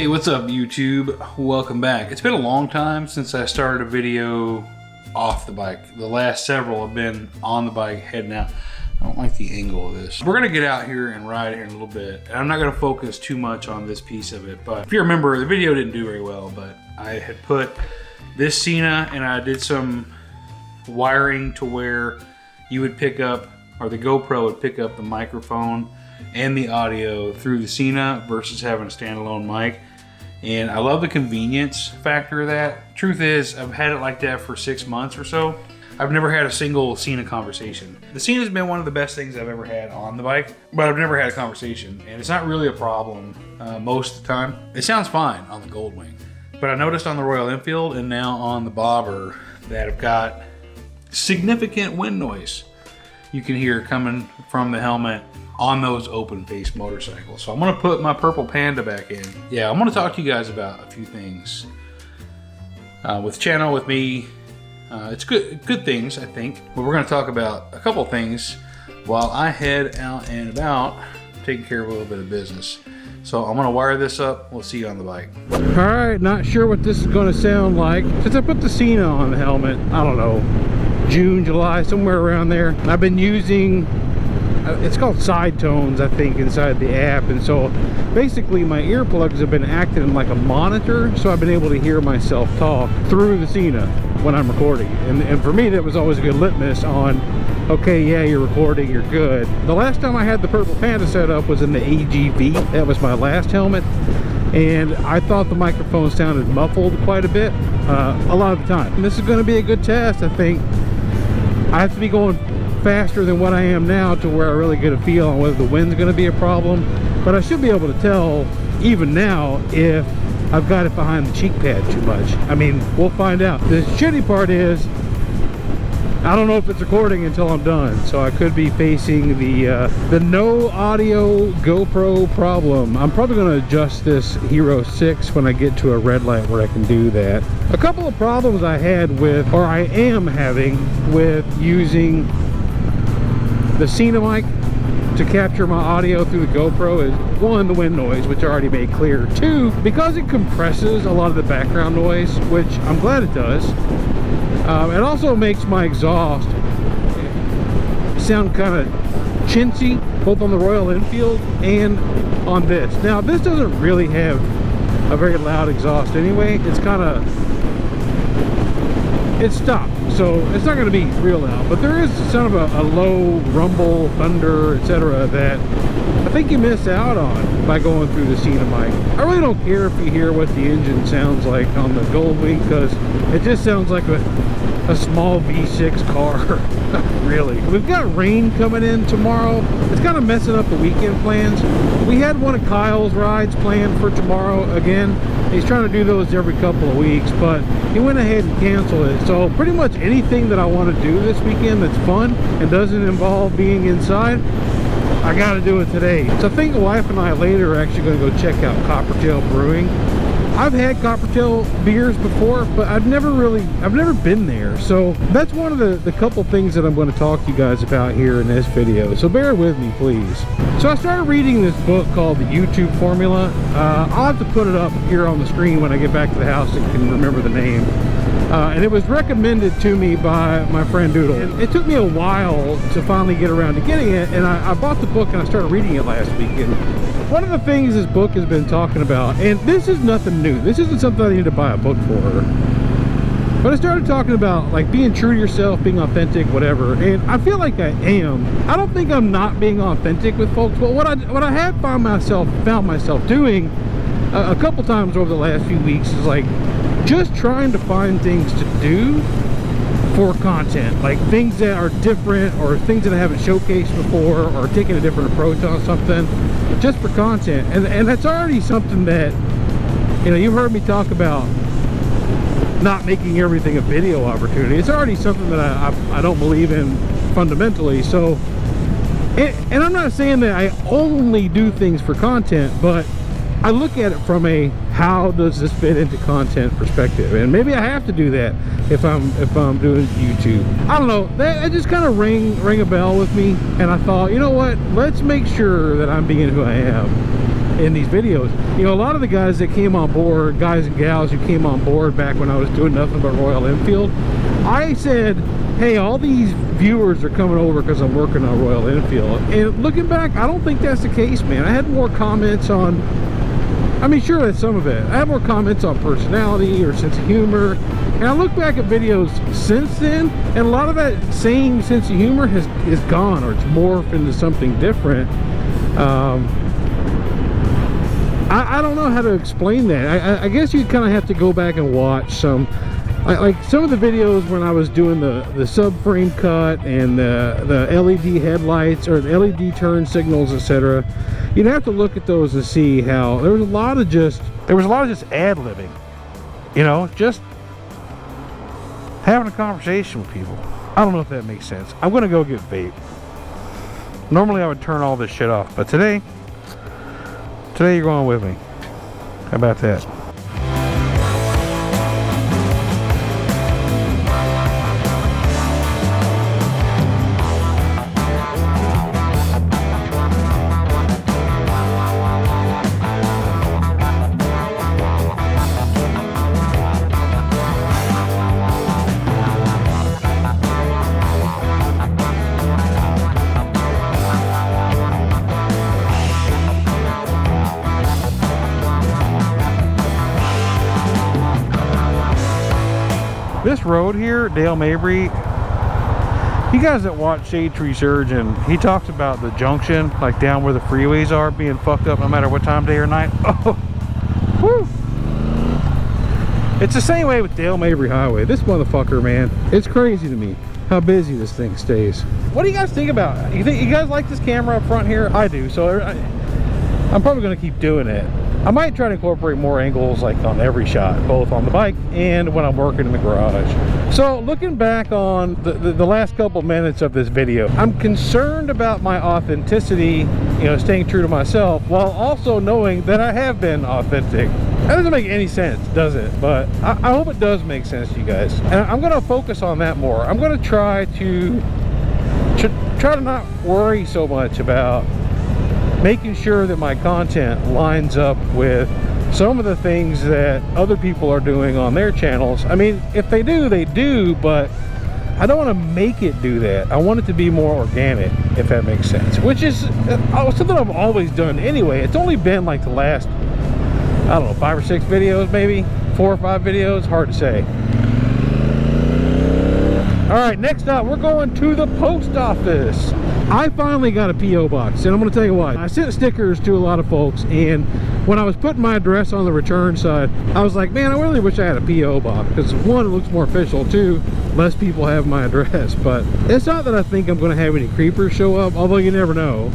Hey, what's up YouTube? Welcome back. It's been a long time since I started a video off the bike. The last several have been on the bike heading out. I don't like the angle of this. We're gonna get out here and ride it here in a little bit. And I'm not gonna focus too much on this piece of it, but if you remember, the video didn't do very well, but I had put this Sena and I did some wiring to where you would pick up, or the GoPro would pick up the microphone and the audio through the Sena versus having a standalone mic. And I love the convenience factor of that. Truth is, I've had it like that for 6 months or so. I've never had a single Sena conversation. The Sena's been one of the best things I've ever had on the bike, but I've never had a conversation, and it's not really a problem most of the time. It sounds fine on the Goldwing, but I noticed on the Royal Enfield and now on the Bobber that I've got significant wind noise you can hear coming from the helmet on those open face motorcycles. So I'm gonna put my Purple Panda back in. Yeah, I'm gonna talk to you guys about a few things with the channel, with me. It's good things, I think, but we're gonna talk about a couple things while I head out and about taking care of a little bit of business. So I'm gonna wire this up. We'll see you on the bike. All right, not sure what this is gonna sound like. Since I put the Sena on the helmet, I don't know, June, July, somewhere around there. I've been using, it's called side tones, I think, inside the app. And so basically my earplugs have been acting like a monitor. So I've been able to hear myself talk through the Sena when I'm recording. And for me, that was always a good litmus on, okay, yeah, you're recording, you're good. The last time I had the Purple Panda set up was in the AGV. That was my last helmet. And I thought the microphone sounded muffled quite a bit, a lot of the time. And this is gonna be a good test, I think. I have to be going faster than what I am now to where I really get a feel on whether the wind's going to be a problem, but I should be able to tell even now if I've got it behind the cheek pad too much. I mean, we'll find out. The shitty part is I don't know if it's recording until I'm done, so I could be facing the no audio GoPro problem. I'm probably going to adjust this Hero 6 when I get to a red light where I can do that. A couple of problems I had with, or I am having with using the Sena mic to capture my audio through the GoPro is, one, the wind noise, which I already made clear. Two, because it compresses a lot of the background noise, which I'm glad it does. It also makes my exhaust sound kind of chintzy, both on the Royal Enfield and on this. Now, this doesn't really have a very loud exhaust anyway. It's kind of, it's stopped, so it's not going to be real loud, but there is sort of a low rumble, thunder, etc. that I think you miss out on by going through the Sena mic. I really don't care if you hear what the engine sounds like on the Goldwing, because it just sounds like a small V6 car. Really. We've got rain coming in tomorrow. It's kind of messing up the weekend plans. We had one of Kyle's rides planned for tomorrow again. He's trying to do those every couple of weeks, but he went ahead and canceled it. So pretty much anything that I want to do this weekend that's fun and doesn't involve being inside, I got to do it today. So I think the wife and I later are actually going to go check out Coppertail Brewing. I've had Coppertail beers before, but I've never been there. So that's one of the couple things that I'm going to talk to you guys about here in this video. So bear with me, please. So I started reading this book called The YouTube Formula. I'll have to put it up here on the screen when I get back to the house and can remember the name. And it was recommended to me by my friend Doodle. And it took me a while to finally get around to getting it, and I bought the book and I started reading it last week. And one of the things this book has been talking about, and this is nothing new, this isn't something I need to buy a book for, but I started talking about like being true to yourself, being authentic, whatever, and I feel like I am. I don't think I'm not being authentic with folks, but what I have found myself doing a couple times over the last few weeks is like just trying to find things to do for content, like things that are different or things that I haven't showcased before, or taking a different approach on something just for content. And that's already something that, you know, you've heard me talk about not making everything a video opportunity. It's already something that I don't believe in fundamentally. So and I'm not saying that I only do things for content, but I look at it from a how does this fit into content perspective, and maybe I have to do that if I'm doing YouTube. I don't know, that just kind of rang a bell with me, and I thought, you know what, let's make sure that I'm being who I am. in these videos. You know, a lot of the guys that came on board, guys and gals who came on board back when I was doing nothing but Royal Enfield, I said, hey, all these viewers are coming over because I'm working on Royal Enfield. And looking back, I don't think that's the case, man. I had more comments on, I mean, sure, that's some of it. I have more comments on personality or sense of humor. And I look back at videos since then, and a lot of that same sense of humor is gone, or it's morphed into something different. I don't know how to explain that. I guess you kind of have to go back and watch some, like some of the videos when I was doing the subframe cut and the LED headlights or the LED turn signals, etc. You'd have to look at those and see how there was a lot of just ad-libbing, you know, just having a conversation with people. I don't know if that makes sense. I'm gonna go get vape. Normally I would turn all this shit off, but today you're going with me. How about that? This road here, Dale Mabry, you guys that watch Shade Tree Surgeon, he talks about the junction, like down where the freeways are, being fucked up no matter what time, day or night. Oh, whew. It's the same way with Dale Mabry Highway. This motherfucker, man, it's crazy to me how busy this thing stays. What do you guys think about it? You guys like this camera up front here? I do, so I'm probably going to keep doing it. I might try to incorporate more angles like on every shot, both on the bike and when I'm working in the garage. So looking back on the last couple minutes of this video, I'm concerned about my authenticity, you know, staying true to myself while also knowing that I have been authentic. That doesn't make any sense, does it? But I hope it does make sense to you guys. And I'm going to focus on that more. I'm going to try to not worry so much about making sure that my content lines up with some of the things that other people are doing on their channels. I mean, if they do, they do, but I don't want to make it do that. I want it to be more organic, if that makes sense, which is something I've always done anyway. It's only been like the last, I don't know, 5 or 6 videos, maybe 4 or 5 videos, hard to say. All right, next up, we're going to the post office. I finally got a P.O. box, and I'm going to tell you what. I sent stickers to a lot of folks, and when I was putting my address on the return side, I was like, man, I really wish I had a P.O. box, because one, it looks more official, two, less people have my address. But it's not that I think I'm going to have any creepers show up, although you never know.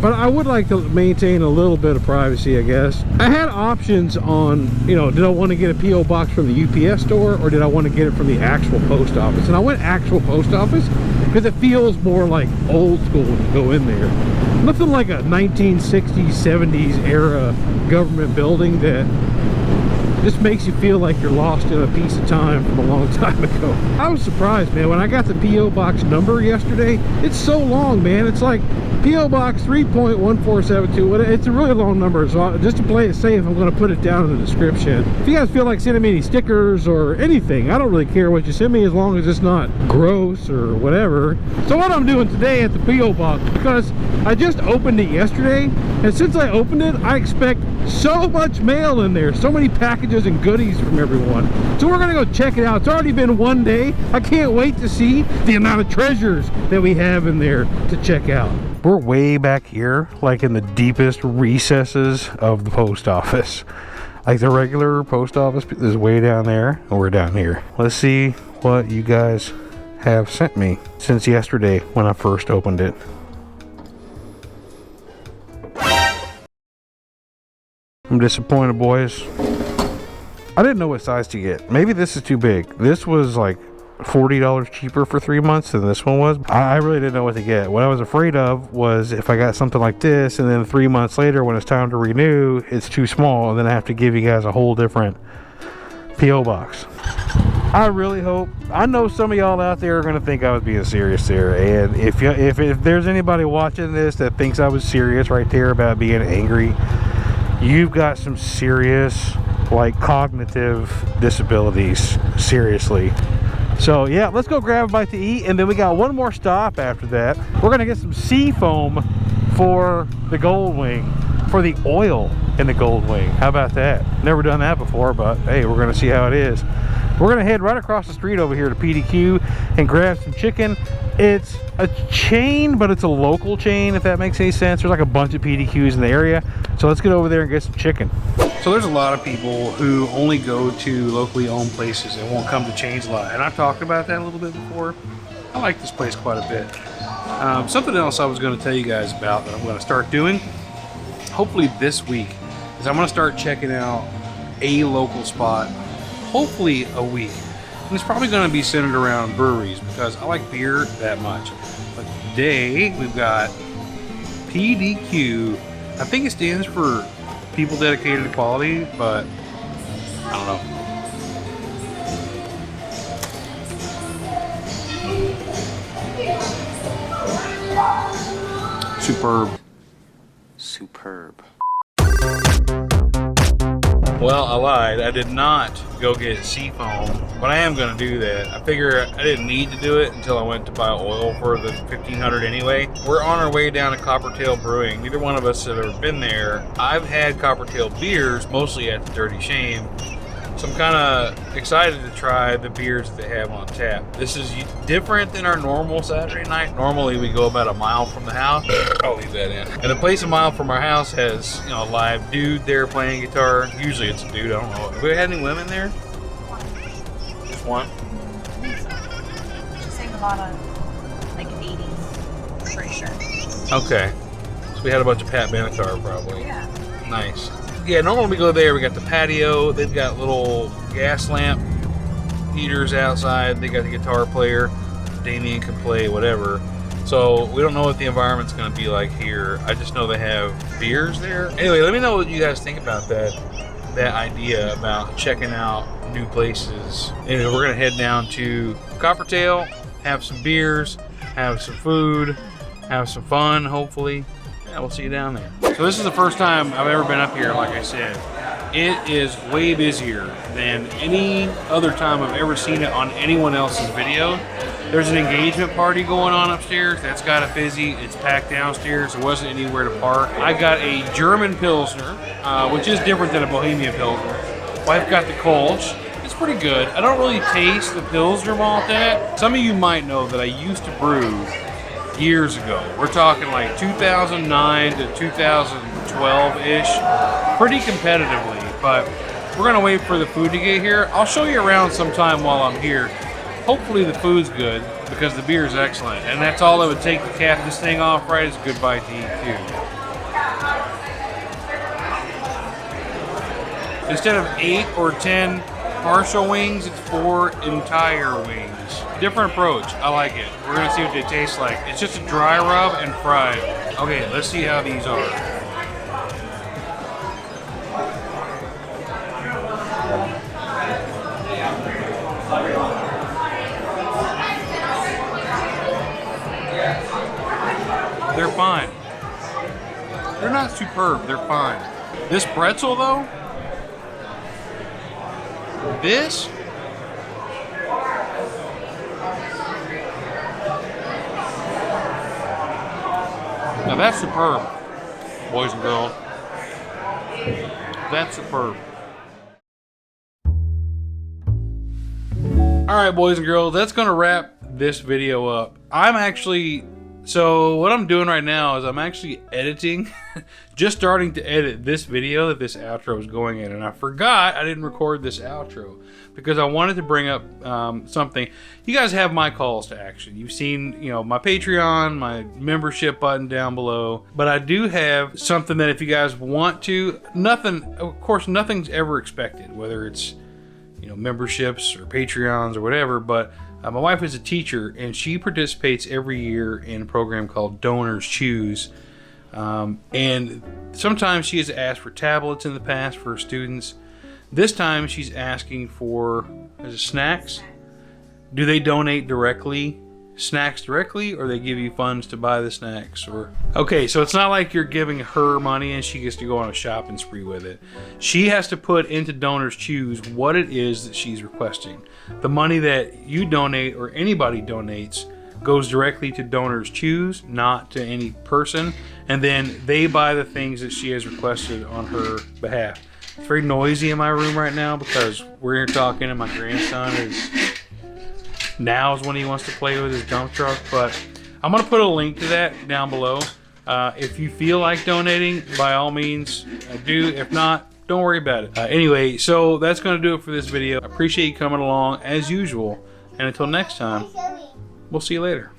But I would like to maintain a little bit of privacy, I guess. I had options on, you know, did I want to get a P.O. box from the UPS store, or did I want to get it from the actual post office? And I went actual post office because it feels more like old school when you go in there. Nothing like a 1960s, 70s era government building that just makes you feel like you're lost in a piece of time from a long time ago. I was surprised, man, when I got the P.O. box number yesterday. It's so long, man. It's like P.O. Box 3.1472. It's a really long number, so just to play it safe, I'm going to put it down in the description. If you guys feel like sending me any stickers or anything, I don't really care what you send me as long as it's not gross or whatever. So what I'm doing today at the P.O. box, because I just opened it yesterday, and since I opened it, I expect so much mail in there, so many packages and goodies from everyone. So we're going to go check it out. It's already been one day. I can't wait to see the amount of treasures that we have in there to check out. We're way back here, like in the deepest recesses of the post office. Like the regular post office is way down there, and we're down here. Let's see what you guys have sent me since yesterday when I first opened it. I'm disappointed, boys. I didn't know what size to get. Maybe this is too big. This was like $40 cheaper for 3 months than this one was. I really didn't know what to get. What I was afraid of was if I got something like this and then 3 months later when it's time to renew, it's too small, and then I have to give you guys a whole different P.O. box. I really hope. I know some of y'all out there are going to think I was being serious there, and if there's anybody watching this that thinks I was serious right there about being angry, you've got some serious, like, cognitive disabilities. Seriously. So yeah, let's go grab a bite to eat, and then we got one more stop after that. We're gonna get some sea foam for the gold wing, for the oil in the gold wing. How about that? Never done that before, but hey, we're gonna see how it is. We're gonna head right across the street over here to PDQ and grab some chicken. It's a chain, but it's a local chain, if that makes any sense. There's like a bunch of PDQs in the area, so let's get over there and get some chicken. So there's a lot of people who only go to locally owned places and won't come to Chains a lot, and I've talked about that a little bit before. I like this place quite a bit. Something else I was going to tell you guys about that I'm going to start doing, hopefully this week, is I'm going to start checking out a local spot, hopefully a week. And it's probably going to be centered around breweries because I like beer that much. But today we've got PDQ. I think it stands for People Dedicated to Quality, but I don't know. Superb. Superb. Well, I lied. I did not go get sea foam, but I am going to do that. I figure I didn't need to do it until I went to buy oil for the 1500 anyway. We're on our way down to Coppertail Brewing. Neither one of us have ever been there. I've had Coppertail beers, mostly at the Dirty Shame. So I'm kind of excited to try the beers that they have on tap. This is different than our normal Saturday night. Normally we go about a mile from the house. I'll leave that in. And the place a mile from our house has, you know, a live dude there playing guitar. Usually it's a dude, I don't know. Have we had any women there? Just one? She sang a lot of, like, 80s, I'm pretty sure. Okay. So we had a bunch of Pat Benatar probably. Yeah. Nice. Yeah, normally we go there, we got the patio, they've got little gas lamp heaters outside, they got the guitar player, Damien can play whatever. So we don't know what the environment's going to be like here. I just know they have beers there. Anyway, let me know what you guys think about that idea about checking out new places. Anyway, we're going to head down to Coppertail, have some beers, have some food, have some fun, hopefully. Yeah, we'll see you down there. So this is the first time I've ever been up here, like I said. It is way busier than any other time I've ever seen it on anyone else's video. There's an engagement party going on upstairs. That's got it busy. It's packed downstairs. There wasn't anywhere to park. I got a German Pilsner, which is different than a Bohemian Pilsner. Wife got the Kolsch. It's pretty good. I don't really taste the Pilsner malt in it. Some of you might know that I used to brew years ago. We're talking like 2009 to 2012-ish, pretty competitively, but we're gonna wait for the food to get here. I'll show you around sometime while I'm here. Hopefully the food's good because the beer is excellent, and that's all it would take to cap this thing off right. Is a good bite to eat too. Instead of 8 or 10 partial wings, it's 4 entire wings. Different approach. I like it. We're gonna see what they taste like. It's just a dry rub and fried. Okay, let's see how these are. They're fine. They're not superb. They're fine. This pretzel though, this. Now that's superb, boys and girls. That's superb. All right, boys and girls, that's gonna wrap this video up. So what I'm doing right now is I'm actually editing, just starting to edit this video that this outro is going in. And I forgot I didn't record this outro because I wanted to bring up something. You guys have my calls to action. You've seen, you know, my Patreon, my membership button down below. But I do have something that if you guys want to, of course, nothing's ever expected, whether it's, you know, memberships or Patreons or whatever, but my wife is a teacher, and she participates every year in a program called Donors Choose. And sometimes she has asked for tablets in the past for students. This time she's asking for, is it snacks? Do they donate directly, snacks directly, or they give you funds to buy the snacks? Or okay, so it's not like you're giving her money and she gets to go on a shopping spree with it. She has to put into Donors Choose what it is that she's requesting. The money that you donate or anybody donates goes directly to Donors Choose, not to any person, and then they buy the things that she has requested on her behalf. It's very noisy in my room right now because we're here talking and my grandson is now is when he wants to play with his dump truck. But I'm going to put a link to that down below. If you feel like donating, by all means do. If not, don't worry about it. Anyway, so that's going to do it for this video. I appreciate you coming along as usual. And until next time, we'll see you later.